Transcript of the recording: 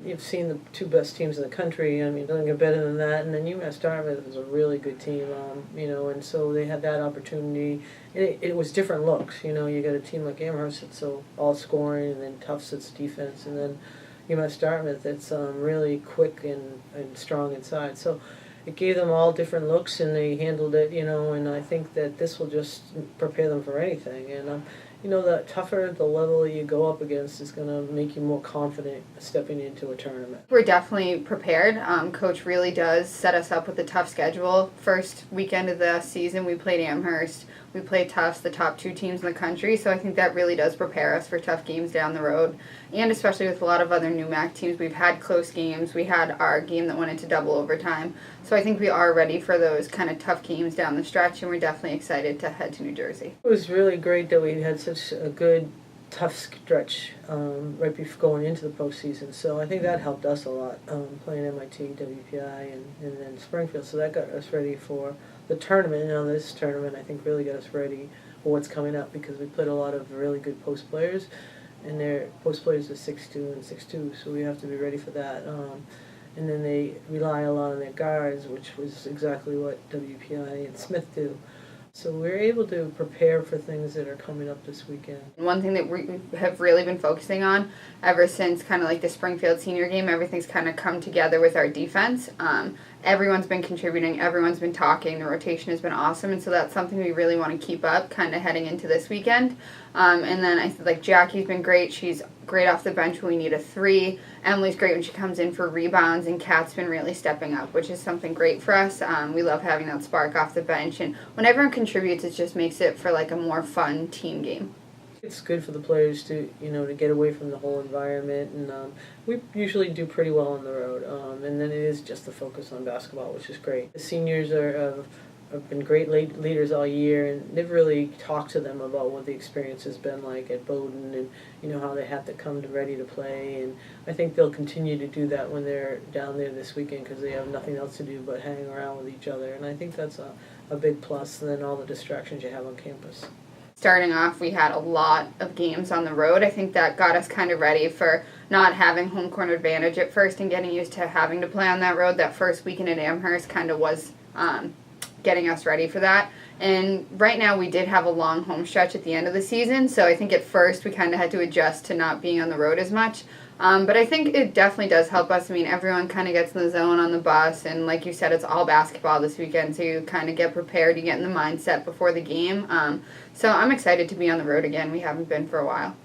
You've seen the two best teams in the country. I mean, it doesn't get better than that. And then UMass Dartmouth is a really good team, and so they had that opportunity. It was different looks, you got a team like Amherst that's so all scoring, and then Tufts it's defense, and then UMass Dartmouth that's really quick and strong inside. So it gave them all different looks, and they handled it, and I think that this will just prepare them for anything. And the tougher the level you go up against is going to make you more confident stepping into a tournament. We're definitely prepared. Coach really does set us up with a tough schedule. First weekend of the season, we played Amherst. We played Tufts, the top two teams in the country, so I think that really does prepare us for tough games down the road. And especially with a lot of other new MAC teams, we've had close games. We had our game that went into double overtime. So I think we are ready for those kind of tough games down the stretch, and we're definitely excited to head to New Jersey. It was really great that we had such a good, tough stretch right before going into the postseason. So I think that helped us a lot, playing MIT, WPI, and then Springfield. So that got us ready for the tournament. And this tournament, I think, really got us ready for what's coming up, because we played a lot of really good post players, and their post players are 6'2" and 6'2", so we have to be ready for that. And then they rely a lot on their guards, which was exactly what WPI and Smith do. So we're able to prepare for things that are coming up this weekend. One thing that we have really been focusing on ever since kind of like the Springfield senior game, everything's kind of come together with our defense. Everyone's been contributing, everyone's been talking, the rotation has been awesome, and so that's something we really want to keep up kind of heading into this weekend. And then I think like Jackie's been great. She's great off the bench when we need a 3. Emily's great when she comes in for rebounds, and Kat's been really stepping up, which is something great for us. We love having that spark off the bench, and when everyone contributes, it just makes it for like a more fun team game. It's good for the players to get away from the whole environment, and we usually do pretty well on the road. And then it is just the focus on basketball, which is great. The seniors have been great leaders all year, and they've really talked to them about what the experience has been like at Bowdoin, and how they have to come ready to play. And I think they'll continue to do that when they're down there this weekend, because they have nothing else to do but hang around with each other. And I think that's a big plus than all the distractions you have on campus. Starting off, we had a lot of games on the road. I think that got us kind of ready for not having home court advantage at first and getting used to having to play on that road. That first weekend at Amherst kind of was getting us ready for that. And right now we did have a long home stretch at the end of the season, so I think at first we kind of had to adjust to not being on the road as much. But I think it definitely does help us. I mean, everyone kind of gets in the zone on the bus, and like you said, it's all basketball this weekend, so you kind of get prepared, you get in the mindset before the game. So I'm excited to be on the road again. We haven't been for a while.